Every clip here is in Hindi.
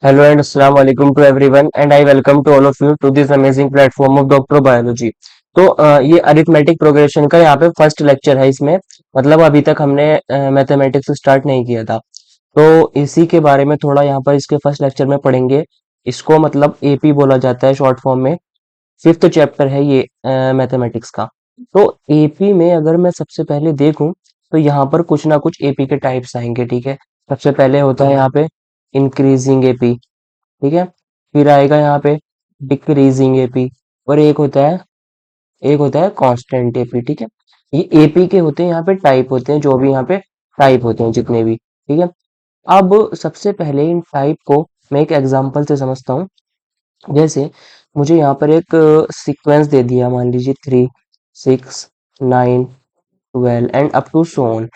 Hello and Assalamu alaikum to everyone and I welcome to all of you to this amazing platform of doctor biology. तो ये अरिथमेटिक प्रोग्रेशन का यहाँ पे फर्स्ट लेक्चर है इसमें। मतलब अभी तक हमने मैथमेटिक्स स्टार्ट नहीं किया था, तो इसी के बारे में थोड़ा यहाँ पर इसके फर्स्ट लेक्चर में पढ़ेंगे। इसको मतलब एपी बोला जाता है शॉर्ट फॉर्म में। फिफ्थ चैप्टर है ये मैथमेटिक्स का। तो एपी में अगर मैं सबसे पहले देखूं तो यहाँ पर कुछ ना कुछ एपी के टाइप्स आएंगे, ठीक है। सबसे पहले होता है यहाँ पे इंक्रीजिंग एपी, ठीक है। फिर आएगा यहाँ पे डिक्रीजिंग एपी, और एक होता है कांस्टेंट एपी, ठीक है। ये एपी के होते हैं, यहाँ पे टाइप होते हैं, जो भी यहाँ पे टाइप होते हैं जितने भी, ठीक है। अब सबसे पहले इन टाइप को मैं एक एग्जांपल से समझता हूँ। जैसे मुझे यहाँ पर एक सीक्वेंस दे दिया, मान लीजिए 3, 6, 9, 12 and up to so on.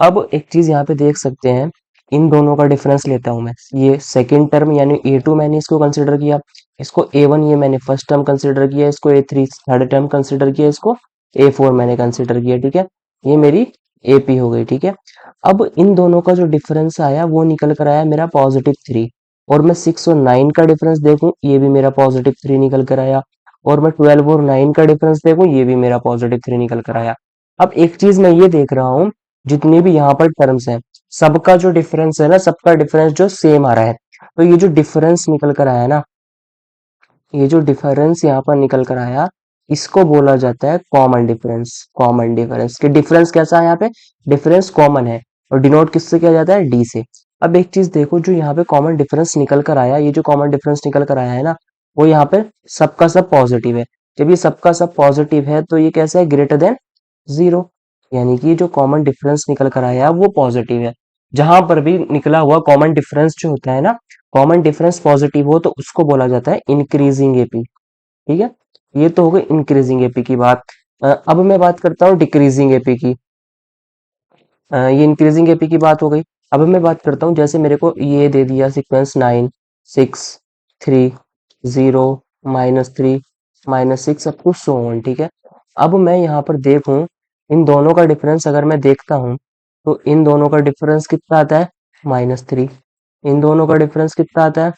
अब एक चीज यहाँ पे देख सकते हैं, इन दोनों का डिफरेंस लेता हूं मैं। ये सेकंड टर्म यानी ए टू मैंने इसको कंसिडर किया, इसको ए वन ये मैंने फर्स्ट टर्म कंसिडर किया, इसको ए3 थर्ड टर्म कंसिडर किया, इसको ए4 मैंने कंसिडर किया, ठीक है। ये मेरी एपी हो गई, ठीक है। अब इन दोनों का जो डिफरेंस आया वो निकल कर आया मेरा +3। और मैं 6 और 9 का डिफरेंस देखूं, ये भी मेरा +3 निकल कर आया। और मैं 12 और 9 का डिफरेंस देखूं, ये भी मेरा +3 निकल कर आया। अब एक चीज मैं ये देख रहा हूँ, जितनी भी यहाँ पर टर्म्स हैं, सबका जो डिफरेंस है ना, सबका डिफरेंस जो सेम आ रहा है। तो ये जो डिफरेंस निकल कर आया ना, ये जो डिफरेंस यहाँ पर निकल कर आया, इसको बोला जाता है कॉमन डिफरेंस। कॉमन डिफरेंस के डिफरेंस कैसा है यहाँ पे, डिफरेंस कॉमन है, और डिनोट किससे किया जाता है, डी से। अब एक चीज देखो, जो यहाँ पे कॉमन डिफरेंस निकल कर आया, ये जो कॉमन डिफरेंस निकल कर आया है ना, वो यहाँ पे सबका सब पॉजिटिव है। जब ये सबका सब पॉजिटिव है तो ये कैसा है, ग्रेटर देन जीरो। यानी कि जो कॉमन डिफरेंस निकल कर आया वो पॉजिटिव है। जहां पर भी निकला हुआ कॉमन डिफरेंस जो होता है ना, कॉमन डिफरेंस पॉजिटिव हो तो उसको बोला जाता है इंक्रीजिंग एपी, ठीक है। ये तो हो गई इंक्रीजिंग एपी की बात। अब मैं बात करता हूँ डिक्रीजिंग एपी की। ये इंक्रीजिंग एपी की बात हो गई। अब मैं बात करता हूँ, जैसे मेरे को ये दे दिया sequence 9, 6, 3, 0, -3, -6 up to so on, ठीक है। अब मैं यहाँ पर देखूं, इन दोनों का डिफरेंस अगर मैं देखता हूँ, तो इन दोनों का डिफरेंस कितना आता है, -3। इन दोनों का डिफरेंस कितना आता है,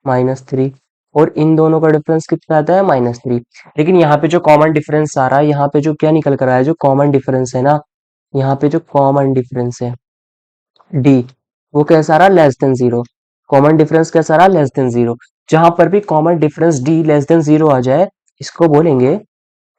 -3। और इन दोनों का डिफरेंस कितना आता है, -3। लेकिन यहाँ पे जो कॉमन डिफरेंस आ रहा है, यहाँ पे जो क्या निकल कर आया है, जो कॉमन डिफरेंस है ना, यहाँ पे जो कॉमन डिफरेंस है डी, वो कैसा आ रहा, less than zero. Common difference कैसा आ रहा, लेस देन जीरो। जहां पर भी common difference D less than zero आ जाए, इसको बोलेंगे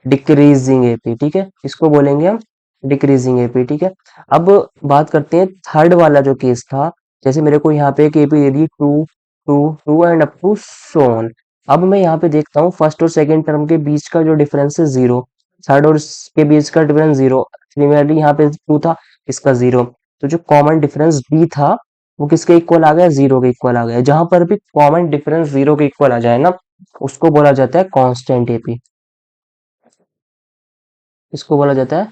डिक्रीजिंग एपी, ठीक है। इसको बोलेंगे हम डिक्रीजिंग एपी, ठीक है। अब बात करते हैं थर्ड वाला जो केस था। जैसे मेरे को यहाँ पे एक एपी दे दी 2, 2, 2 and up to so on. अब मैं यहाँ पे देखता हूँ फर्स्ट और सेकंड टर्म के बीच का जो डिफरेंस है जीरो, थर्ड और के बीच का डिफरेंस जीरो। सिमिलरली यहाँ पे 2 था, इसका जीरो। तो जो कॉमन डिफरेंस बी था वो किसके इक्वल आ गया, जीरो के इक्वल आ गया। जहां पर भी कॉमन डिफरेंस जीरो के इक्वल आ जाए ना, उसको बोला जाता है कांस्टेंट एपी। इसको बोला जाता है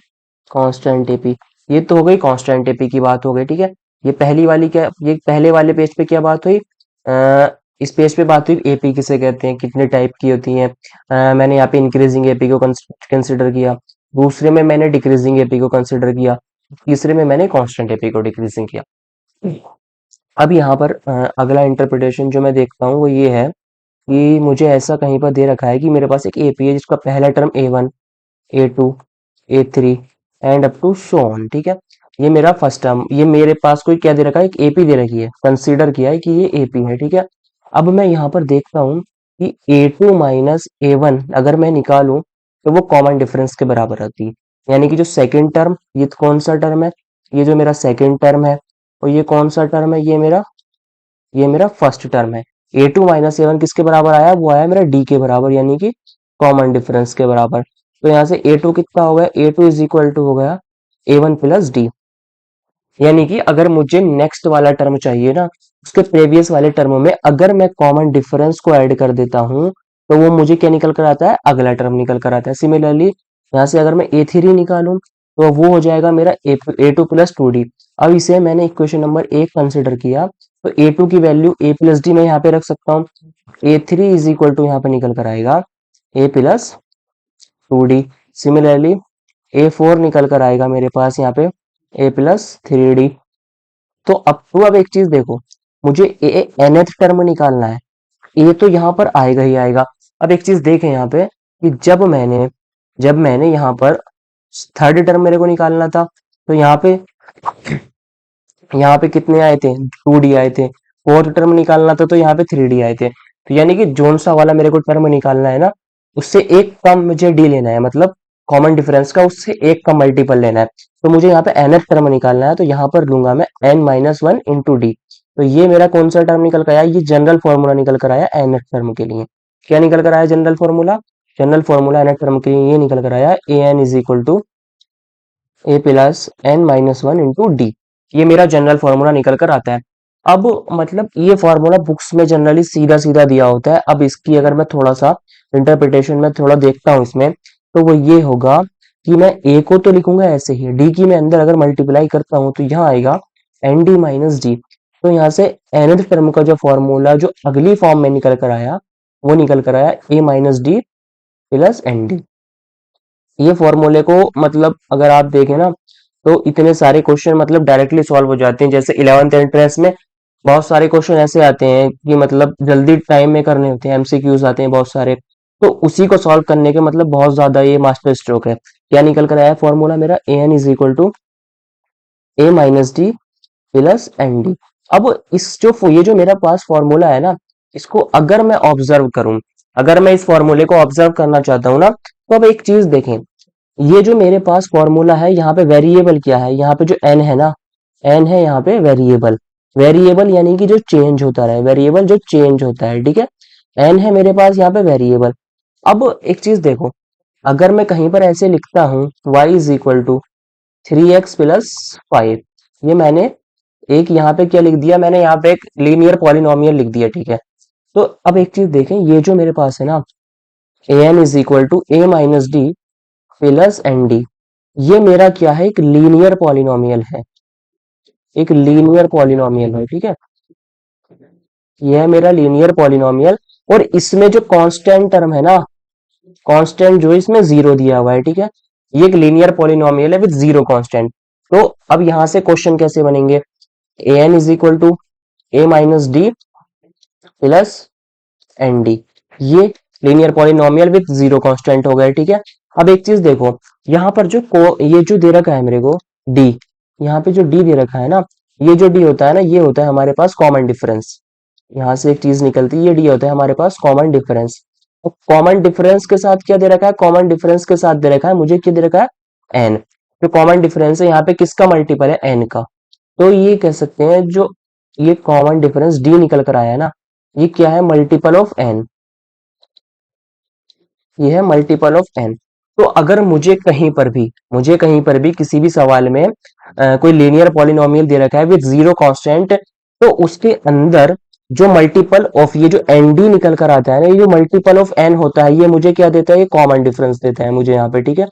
कांस्टेंट एपी। ये तो हो गई कांस्टेंट एपी की बात हो गई, ठीक है। ये पहली वाली क्या, ये पहले वाले पेज पे क्या बात हुई, इस पेज पे बात हुई एपी किसे कहते हैं, कितने टाइप की होती हैं। मैंने यहाँ पे इंक्रीजिंग एपी को कंसिडर किया, दूसरे में मैंने डिक्रीजिंग एपी को कंसिडर किया, तीसरे में मैंने कांस्टेंट एपी को डिक्रीजिंग किया। अब यहाँ पर अगला इंटरप्रिटेशन जो मैं देखता हूँ वो ये है कि मुझे ऐसा कहीं पर दे रखा है कि मेरे पास एक एपी है जिसका पहला टर्म ए1, ए2, ए3 and up to so on, ठीक है। ये मेरा फर्स्ट टर्म, ये मेरे पास कोई क्या दे रखा है, एक एपी दे रखी है, कंसीडर किया है कि ये एपी है, ठीक है। अब मैं यहाँ पर देखता हूँ कि ए2 - ए1 अगर मैं निकालूं तो वो कॉमन डिफरेंस के बराबर आती है। यानी कि जो सेकंड टर्म, ये कौन सा टर्म है, ये जो मेरा सेकंड टर्म है, और ये कौन सा टर्म है, ये मेरा फर्स्ट टर्म है। ए2 - ए1 किसके बराबर आया, वो आया मेरा डी के बराबर, यानी कि कॉमन डिफरेंस के बराबर। तो यहाँ से ए टू कितना हो गया, ए टू इज इक्वल टू हो गया ए1 + डी। यानी कि अगर मुझे नेक्स्ट वाला टर्म चाहिए ना, उसके प्रीवियस वाले टर्म में अगर मैं कॉमन डिफरेंस को ऐड कर देता हूँ, तो वो मुझे क्या निकल कर आता है, अगला टर्म निकल कर आता है। सिमिलरली यहाँ से अगर मैं ए3 निकालूं तो वो हो जाएगा मेरा ए2 + 2d। अब इसे मैंने इक्वेशन नंबर 1 कंसिडर किया, तो ए2 की वैल्यू a + d में यहाँ पे रख सकता हूँ। ए3 इज इक्वल टू यहाँ पे निकल कर आएगा a + 2d। सिमिलरली ए4 निकल कर आएगा मेरे पास यहाँ पे a + 3d। तो अब एक चीज देखो, मुझे ए nth टर्म निकालना है। ए तो यहाँ पर आएगा ही आएगा। अब एक चीज देखें यहाँ पे कि जब मैंने यहाँ पर थर्ड टर्म मेरे को निकालना था, तो यहाँ पे कितने आए थे, 2D आए थे। फोर्थ टर्म निकालना था तो यहाँ पे 3D आए थे। तो यानी कि जोन सा वाला मेरे को टर्म निकालना है ना, उससे एक कम मुझे डी लेना है, मतलब कॉमन डिफरेंस का उससे एक कम मल्टीपल लेना है। तो मुझे यहाँ पे nth टर्म निकालना है, तो यहाँ पर लूंगा मैं n-1 इंटू डी। तो ये मेरा कौन सा टर्म निकल कर आया, ये जनरल फॉर्मूला निकल कर आया nth टर्म के लिए। क्या निकल कर आया जनरल फॉर्मूला nth टर्म के लिए ये निकल कर आया, A N is equal to A plus n-1 into D. ये मेरा जनरल फॉर्मूला निकल कर आता है। अब मतलब ये फॉर्मूला बुक्स में जनरली सीधा सीधा दिया होता है। अब इसकी अगर मैं थोड़ा सा इंटरप्रिटेशन में थोड़ा देखता हूँ इसमें, तो वो ये होगा कि मैं ए को तो लिखूंगा ऐसे ही, डी की मैं अंदर अगर मल्टीप्लाई करता हूँ तो यहाँ आएगा एन डी माइनस डी। तो यहाँ से nth टर्म का जो फॉर्मूला जो अगली फॉर्म में निकल कर आया, वो निकल कर आया A minus D plus N D. ये फॉर्मूले को मतलब अगर आप देखें ना, तो इतने सारे क्वेश्चन मतलब डायरेक्टली सॉल्व हो जाते हैं। जैसे 11th एंट्रेंस में बहुत सारे क्वेश्चन ऐसे आते हैं कि मतलब जल्दी टाइम में करने होते हैं, एमसीक्यूज आते हैं बहुत सारे। तो उसी को सॉल्व करने के मतलब बहुत ज्यादा ये मास्टर स्ट्रोक है। क्या निकल कर आया फॉर्मूला मेरा, A N is equal to A minus D plus N D. अब ये जो मेरा पास फॉर्मूला है ना, इसको अगर मैं ऑब्जर्व करूं, अगर मैं इस फॉर्मूले को ऑब्जर्व करना चाहता हूं ना, तो अब एक चीज देखें, ये जो मेरे पास फॉर्मूला है, यहाँ पे वेरिएबल क्या है, यहाँ पे जो एन है ना, एन है यहाँ पे वेरिएबल। वेरिएबल यानी कि जो चेंज होता रहे, वेरिएबल जो चेंज होता है, ठीक है। एन है मेरे पास यहाँ पे वेरिएबल। अब एक चीज देखो, अगर मैं कहीं पर ऐसे लिखता हूँ y is equal to 3x plus 5, ये मैंने एक यहाँ पे क्या लिख दिया, मैंने यहाँ पे एक लीनियर पॉलिनोमियल लिख दिया, ठीक है। तो अब एक चीज देखें, ये जो मेरे पास है ना, A N is equal to A minus D plus N D, ये मेरा क्या है, एक लीनियर पॉलिनोमियल है, एक लीनियर पॉलिनोमियल है, ठीक है। ये है मेरा लीनियर पॉलिनोमियल। और इसमें जो कांस्टेंट टर्म है ना, कांस्टेंट जो इसमें जीरो दिया हुआ है, ठीक है। ये एक लीनियर पॉलिनोमियल है विद जीरो कांस्टेंट। तो अब यहां से क्वेश्चन कैसे बनेंगे, A N is equal to A minus D plus N D, ये linear polynomial with zero constant हो गए, ठीक है। अब एक चीज देखो, यहाँ पर ये जो दे रखा है मेरे को डी, यहाँ पे जो डी दे रखा है ना, ये जो डी होता है ना, ये होता है हमारे पास कॉमन डिफरेंस। यहाँ से एक चीज निकलती है, ये डी होता है हमारे पास कॉमन डिफरेंस। तो कॉमन डिफरेंस के साथ क्या दे रखा है, कॉमन डिफरेंस के साथ दे रखा है मुझे क्या दे रखा है, एन। जो कॉमन डिफरेंस है यहाँ पे किसका मल्टीपल है, एन का। तो ये कह सकते हैं जो ये कॉमन डिफरेंस डी निकल कर आया है ना, ये क्या है, मल्टीपल ऑफ एन। ये है मल्टीपल ऑफ एन। तो अगर मुझे कहीं पर भी किसी भी सवाल में कोई लीनियर पॉलिनोमियल दे रखा है विद जीरो कांस्टेंट, तो उसके अंदर जो मल्टीपल ऑफ ये जो एन डी निकल कर आता है ना, ये जो मल्टीपल ऑफ एन होता है, ये मुझे क्या देता है, ये कॉमन डिफरेंस देता है मुझे यहाँ पे, ठीक है।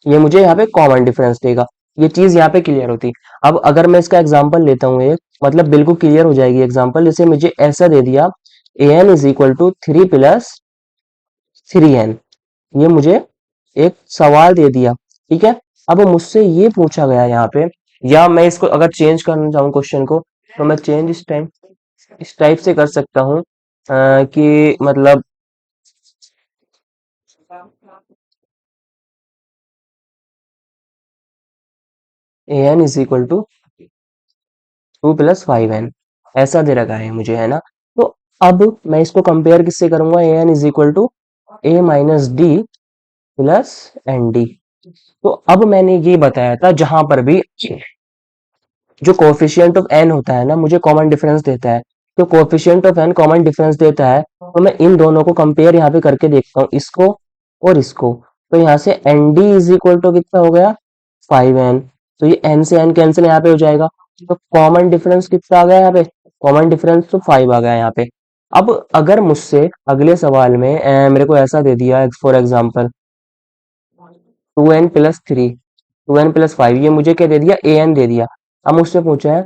ये मुझे यहाँ पे कॉमन डिफरेंस देगा। ये चीज यहाँ पे क्लियर होती। अब अगर मैं इसका एग्जांपल लेता हूँ एक, मतलब बिल्कुल क्लियर हो जाएगी एग्जांपल। जैसे मुझे ऐसा दे दिया, A N is equal to 3 + 3n, ये मुझे एक सवाल दे दिया, ठीक है। अब मुझसे ये पूछा गया यहाँ पे, या मैं इसको अगर चेंज करना चाहूँ क्वेश्चन को, तो मैं चेंज इस टाइप से कर सकता हूँ कि मतलब A N is equal to 2 + 5n, ऐसा दे रखा है मुझे, है ना। तो अब मैं इसको कंपेयर किससे करूंगा, A N is equal to A minus D plus N D. तो अब मैंने ये बताया था, जहां पर भी जो कोफिशिएंट ऑफ एन होता है ना, मुझे कॉमन डिफरेंस देता है। तो coefficient of n common difference देता है, तो मैं इन दोनों को कंपेयर यहाँ पे करके देखता हूँ, इसको और इसको। तो यहाँ से n d is equal to कितना हो गया, 5n। तो ये एन से एन कैंसिल यहाँ पे हो जाएगा। तो कॉमन डिफरेंस कितना आ गया यहाँ पे, कॉमन डिफरेंस तो 5 आ गया यहाँ पे। अब अगर मुझसे अगले सवाल में मेरे को ऐसा दे दिया, फॉर एग्जाम्पल 2n + 3, 2n + 5, ये मुझे क्या दे दिया, ए एन दे दिया। अब मुझसे पूछा है,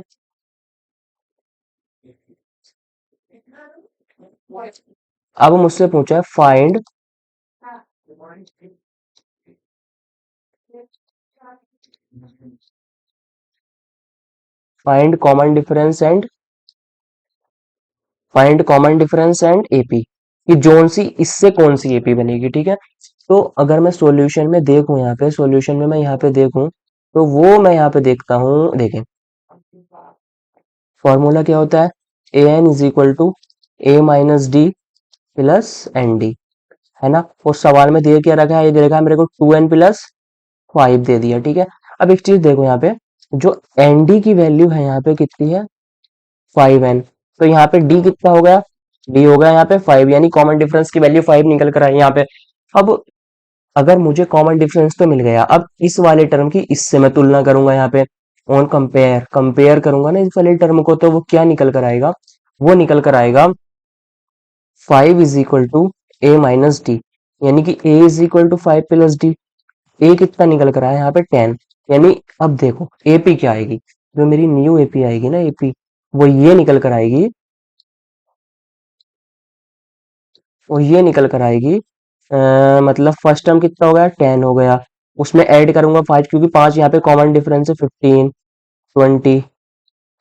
find common difference and find common difference and AP, कि जोन सी इससे कौन सी एपी बनेगी, ठीक है। तो अगर मैं सॉल्यूशन में देखूं, यहाँ पे सॉल्यूशन में मैं यहाँ पे देखूं, तो वो मैं यहाँ पे देखता हूँ, देखें फॉर्मूला क्या होता है, A N is equal to A minus D plus N D, है ना। और सवाल में दे क्या रखा है, ये दे रखा है मेरे को 2n प्लस 5 दे दिया, ठीक है। अब एक चीज देखो यहाँ पे, जो एन डी की वैल्यू है यहाँ पे कितनी है, 5n। तो यहाँ पे डी कितना हो गया, डी हो गया यहाँ पे 5, यानी कॉमन डिफरेंस की वैल्यू 5 निकल कर आई यहाँ पे। अब अगर मुझे कॉमन डिफरेंस तो मिल गया, अब इस वाले टर्म की इससे मैं तुलना करूंगा यहाँ पे, ऑन कंपेयर कंपेयर करूंगा ना इस वाले टर्म को, तो वो क्या निकल कर आएगा, वो निकल कर आएगा 5 is equal to A minus D, यानी कि A is equal to 5 plus D. A कितना निकल कर आया यहाँ पे 10, यानी अब देखो एपी क्या आएगी, जो मेरी न्यू एपी आएगी ना एपी, वो ये निकल कर आएगी, और ये निकल कर आएगी मतलब फर्स्ट टर्म कितना हो गया, 10 हो गया, उसमें ऐड करूंगा 5, क्योंकि 5 यहाँ पे कॉमन डिफरेंस है, 15, 20,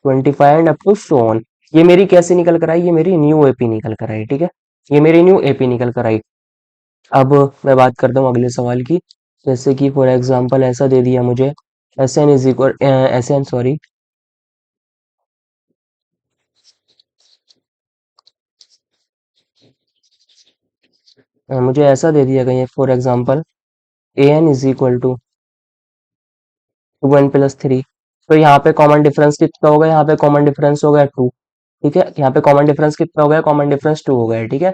25 and up to so on. ये मेरी कैसे निकल कर आई, ये मेरी न्यू एपी निकल कर आई, ठीक है। ये मेरी न्यू एपी निकल कर आई। अब मैं बात करता हूँ अगले सवाल की, जैसे कि फॉर एग्जांपल ऐसा दे दिया मुझे, S n is equal S n sorry, मुझे ऐसा दे दिया गया for example a N is equal to 2n plus 3। तो यहाँ पे कॉमन डिफरेंस कितना हो गया, यहाँ पे कॉमन डिफरेंस हो गया 2, ठीक है। यहाँ पे कॉमन डिफरेंस कितना हो गया, कॉमन डिफरेंस 2 हो गया, ठीक है।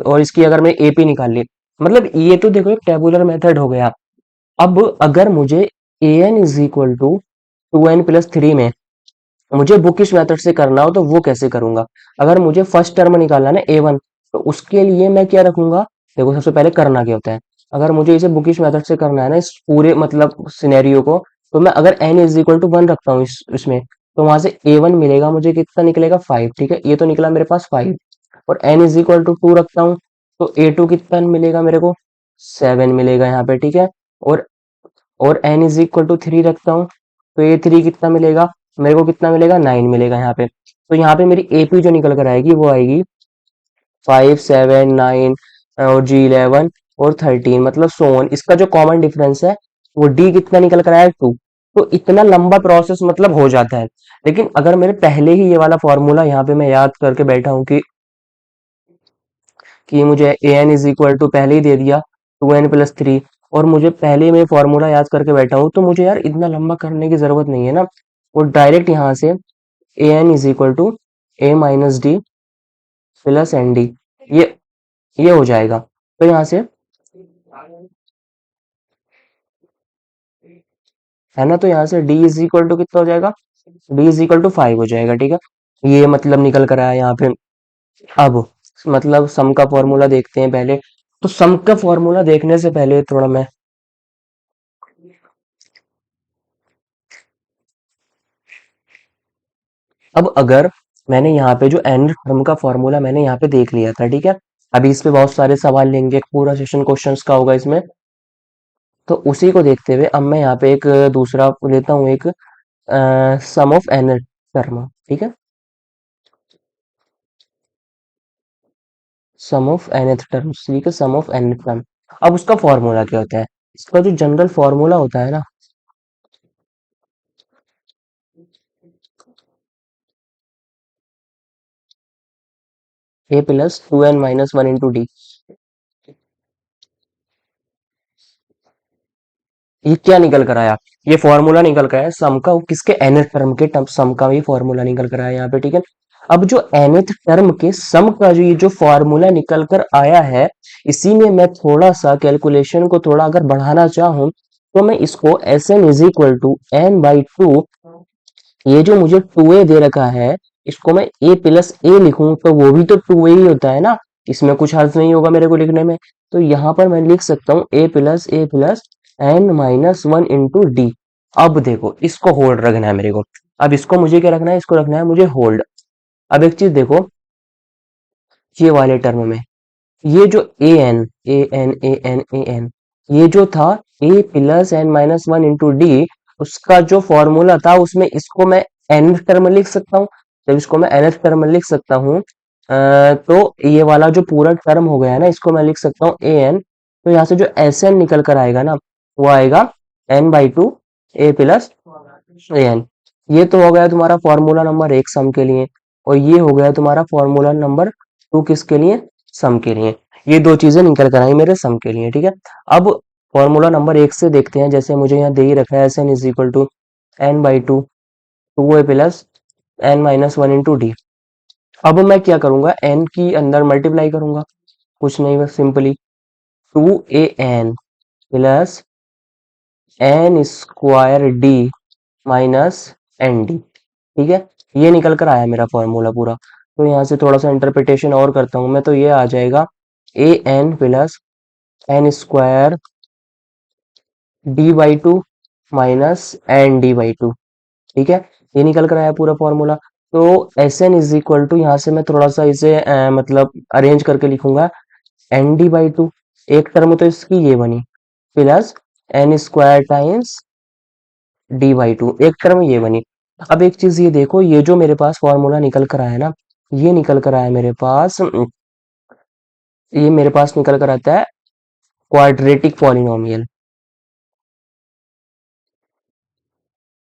और इसकी अगर मैं एपी निकाल ली, मतलब ये तो देखो एक टेबुलर मेथड हो गया। अब अगर मुझे A N is equal to 2n+3 में मुझे बुकिश मेथड से करना हो, तो वो कैसे करूंगा। अगर मुझे फर्स्ट टर्म निकालना है ना A1, तो उसके लिए मैं क्या रखूंगा, देखो सबसे पहले करना क्या होता है, अगर मुझे इसे बुकिश मेथड से करना है ना इस पूरे मतलब सिनेरियो को, तो मैं अगर n इज इक्वल टू 1 रखता हूँ इसमें, तो वहां से A1 मिलेगा मुझे, कितना निकलेगा 5, ठीक है। ये तो निकला मेरे पास 5, और n इज इक्वल टू 2 रखता हूँ, तो A2 कितना मिलेगा मेरे को, 7 मिलेगा यहाँ पे, ठीक है। और n इज इक्वल टू 3 रखता हूँ, तो A3 कितना मिलेगा मेरे को, कितना मिलेगा 9 मिलेगा यहाँ पे। तो यहाँ पे मेरी एपी जो निकल कर आएगी वो आएगी 5, 7, 9 और G11 और 13, मतलब सोन। इसका जो कॉमन डिफरेंस है वो डी कितना निकल कर आया 2। तो इतना लंबा प्रोसेस मतलब हो जाता है। लेकिन अगर मेरे पहले ही ये वाला फॉर्मूला यहाँ पे मैं याद करके बैठा हूँ कि मुझे A N is equal to पहले ही दे दिया 2n+3, और मुझे पहले ही मैं फॉर्मूला याद करके बैठा हूँ, तो मुझे यार इतना लंबा करने की जरूरत नहीं है ना। वो डायरेक्ट यहाँ से A N is equal to A minus D plus N D, ये ये हो जाएगा। तो यहाँ से है ना, तो यहाँ से डी इज इक्वल टू कितना हो जाएगा, डी इज इक्वल टू 5 हो जाएगा, ठीक है। ये मतलब निकल कर आया यहाँ पे। अब मतलब सम का फॉर्मूला देखते हैं पहले। तो सम का फॉर्मूला देखने से पहले थोड़ा मैं, अब अगर मैंने यहाँ पे जो एन टर्म का फॉर्मूला मैंने यहाँ पे देख लिया था, ठीक है। अभी इस पे बहुत सारे सवाल लेंगे, पूरा सेशन क्वेश्चंस का होगा इसमें। तो उसी को देखते हुए अब मैं यहाँ पे एक दूसरा लेता हूँ, एक सम ऑफ एन टर्म, ठीक है। सम ऑफ nth टर्म, ठीक है, सम ऑफ nth टर्म। अब उसका फॉर्मूला क्या होता है, इसका जो जनरल फॉर्मूला होता है ना, a+2n-1 × d। ये क्या निकल कर आया, ये फॉर्मूला निकल कर आया सम का, किसके nth टर्म के टर्म सम का, ये फॉर्मूला निकल कर आया यहाँ पे, ठीक है। अब जो nth टर्म के सम का जो ये जो फॉर्मूला निकल कर आया है, इसी में मैं थोड़ा सा कैलकुलेशन को थोड़ा अगर बढ़ाना चाहूं, तो मैं इसको Sn is equal to n/2, ये जो मुझे 2a दे रखा है, इसको मैं a+a लिखूं, तो वो भी तो 2a ही होता है ना, इसमें कुछ हर्ज नहीं होगा मेरे को लिखने में। तो यहाँ पर मैं लिख सकता हूँ a+a+n-1 × d। अब देखो इसको होल्ड रखना है मेरे को। अब इसको मुझे क्या रखना है, इसको रखना है मुझे होल्ड। अब एक चीज देखो, ये वाले टर्म में ये जो a n ये जो था a+n-1 × d, उसका जो फॉर्मूला था उसमें इसको मैं n टर्म लिख सकता हूँ। जब इसको मैं nth टर्म में लिख सकता हूँ तो ये वाला जो पूरा टर्म हो गया है ना, इसको मैं लिख सकता हूँ an। तो यहाँ से जो Sn निकल कर आएगा ना, वो आएगा n/2 a प्लस an। ये तो हो गया तुम्हारा फॉर्मूला नंबर 1 सम के लिए, और ये हो गया तुम्हारा फॉर्मूला नंबर 2 किसके लिए, सम के लिए। ये दो चीजें निकल कर आई मेरे सम के लिए, ठीक है। अब फॉर्मूला नंबर 1 से देखते हैं, जैसे मुझे यहाँ दे ही रखा है Sn is equal to n/2 2a plus n-1 into d. अब मैं क्या करूंगा, n की अंदर मल्टीप्लाई करूंगा, कुछ नहीं बस simply 2an plus n square d minus n d, ठीक है। ये निकल कर आया मेरा फॉर्मूला पूरा। तो यहाँ से थोड़ा सा इंटरप्रिटेशन और करता हूँ मैं, तो ये आ जाएगा A N plus N square d/2 minus N d/2, ठीक है। ये निकल कर आया पूरा फॉर्मूला। तो S n is equal to, यहाँ से मैं थोड़ा सा इसे मतलब अरेंज करके लिखूंगा, एन d/2, एक टर्म तो इसकी ये बनी, plus N square times d/2, एक टर्म ये बनी। अब एक चीज ये देखो, ये जो मेरे पास फॉर्मूला निकल कर आया ना, ये निकल कर आया मेरे पास, ये मेरे पास निकल कर आता है quadratic polynomial,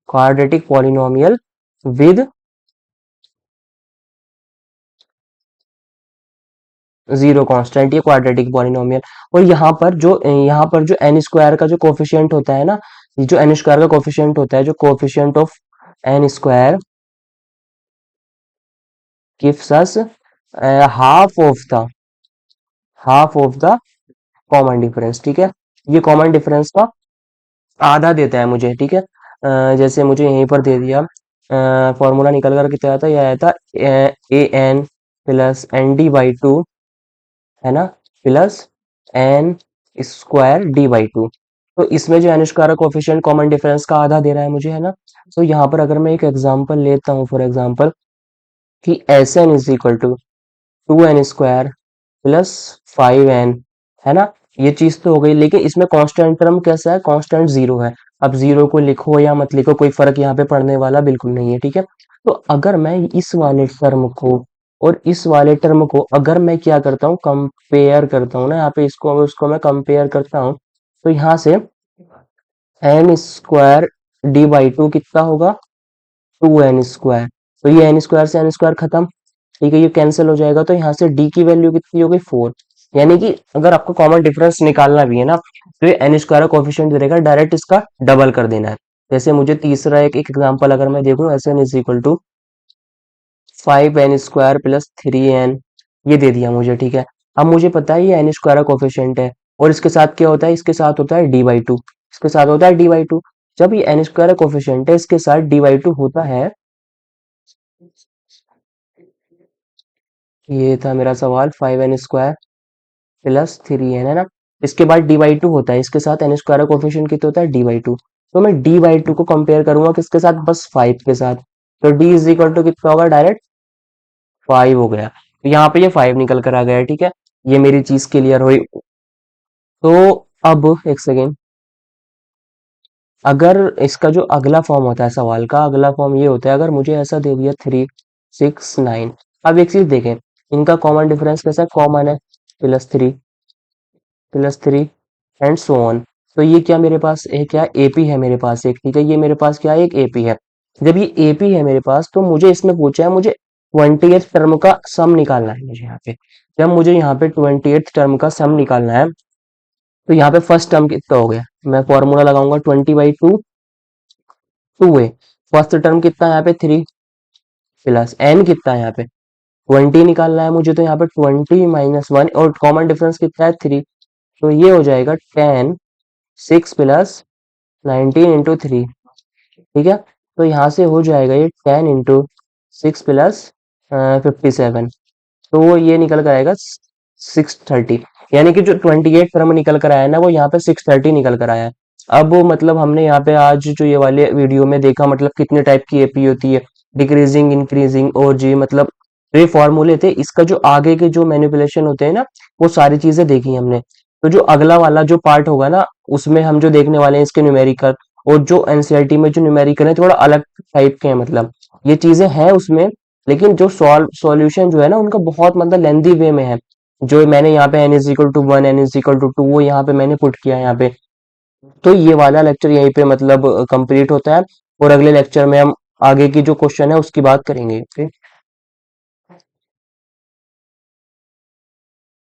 quadratic polynomial with zero constant, ये क्वाड्रेटिक पॉलिनोमियल। और यहाँ पर जो एन स्क्वायर का जो कोफिशिएंट होता है ना, ये जो एन स्क्वायर का कोफिशिएंट होता है, जो coefficient of n square gives us half of the half of the common difference, ठीक है। ये कॉमन डिफरेंस का आधा देता है मुझे, ठीक है। जैसे मुझे यहीं पर दे दिया, फॉर्मूला निकल कर कितना आया था, ये आया था ए एन प्लस n d/2, है ना, प्लस एन स्क्वायर d/2। तो इसमें जो n square coefficient common difference का आधा दे रहा है मुझे, है ना। तो यहाँ पर अगर मैं एक एग्जांपल लेता हूँ, फॉर एग्जांपल कि S n is equal to 2n square plus 5n, है ना। ये चीज तो हो गई, लेकिन इसमें कांस्टेंट टर्म कैसा है, कांस्टेंट जीरो है। अब जीरो को लिखो या मत लिखो, कोई फर्क यहाँ पे पड़ने वाला बिल्कुल नहीं है, ठीक है। तो अगर मैं इस वाले टर्म को और इस वाले टर्म को अगर मैं क्या करता हूँ, कंपेयर करता हूँ ना, यहाँ पे इसको और उसको मैं कंपेयर करता हूँ, तो यहाँ से एन स्क्वायर d/2 कितना होगा, 2n स्क्वायर। तो ये एन स्क्वायर से एन स्क्वायर खत्म, ठीक है, ये कैंसिल हो जाएगा। तो यहाँ से डी की वैल्यू कितनी हो गई, 4। यानी कि अगर आपको कॉमन डिफरेंस निकालना भी है ना, तो ये एन स्क्वायर कोफिशिएंट देगा, डायरेक्ट इसका डबल कर देना है। जैसे मुझे तीसरा एक एग्जांपल अगर मैं देखूं, S n is equal to 5n square plus 3n, ये दे दिया मुझे, ठीक है। अब मुझे पता है ये एन स्क्वायर कोफिशिएंट है, और इसके साथ क्या होता है, इसके साथ होता है d/2, इसके साथ होता है d/2। जब ये एन स्क्वायर कोफिशिएंट है, इसके साथ d/2 होता है, ये था मेरा सवाल, 5n स्क्वायर प्लस 3n, है ना। इसके बाद d/2 होता है, इसके साथ एन स्क्वायर कोफिशिएंट कितना होता है, d/2। तो मैं d/2 को कंपेयर करूंगा किसके साथ, बस 5 के साथ। तो d इज इक्वल टू कितना होगा, डायरेक्ट 5 हो गया। तो यहाँ पे ये 5 निकल कर आ गया, ठीक है। ये मेरी चीज क्लियर हुई। तो अब एक सेकेंड, अगर इसका जो अगला फॉर्म होता है, सवाल का अगला फॉर्म ये होता है, अगर मुझे ऐसा दे दिया 3 6 9। अब एक चीज देखें, इनका कॉमन डिफरेंस कैसा है, कॉमन है, plus three and so on. तो ये क्या मेरे पास है, क्या एपी है मेरे पास एक, ठीक है। ये मेरे पास क्या है, एक एपी है। जब ये एपी है मेरे पास, तो मुझे इसमें पूछा है, मुझे 20th टर्म का सम निकालना है मुझे यहाँ पे। जब मुझे यहाँ पे 20th टर्म का सम निकालना है, तो यहाँ पे फर्स्ट टर्म कितना हो गया, मैं फॉर्मूला लगाऊंगा 20/2 2a। फर्स्ट टर्म कितना है यहाँ पे, 3 प्लस एन कितना है यहाँ पे, 20 निकालना है मुझे। तो यहाँ पे 20 - 1, और कॉमन डिफरेंस कितना है, 3। तो ये हो जाएगा 10 6 प्लस 19 इंटू 3, ठीक है। तो यहाँ से हो जाएगा ये 10 इंटू 6 प्लस 57। तो ये निकल कर आएगा 630। यानी कि जो 28 टर्म निकल कर आया है ना, वो यहाँ पे 630 निकल कर आया है। अब मतलब हमने यहाँ पे आज जो ये वाले वीडियो में देखा, मतलब कितने टाइप की एपी होती है, डिक्रीजिंग, इंक्रीजिंग और जी, मतलब ये फॉर्मूले थे। इसका जो आगे के जो मैनिपुलेशन होते हैं ना, वो सारी चीजें देखी हमने। तो जो अगला वाला जो पार्ट होगा ना, उसमें हम जो देखने वाले हैं इसके न्यूमेरिकल, और जो एनसीईआरटी में जो न्यूमेरिकल है थोड़ा अलग टाइप के हैं, मतलब ये चीजें हैं उसमें, लेकिन जो सॉल्यूशन जो है ना उनका बहुत मतलब लेंदी वे में है। जो मैंने यहाँ पे n=1 n=2 वो यहाँ पे मैंने पुट किया है यहाँ पे। तो ये वाला लेक्चर यहीं पे मतलब कंप्लीट होता है, और अगले लेक्चर में हम आगे की जो क्वेश्चन है उसकी बात करेंगे। ओके।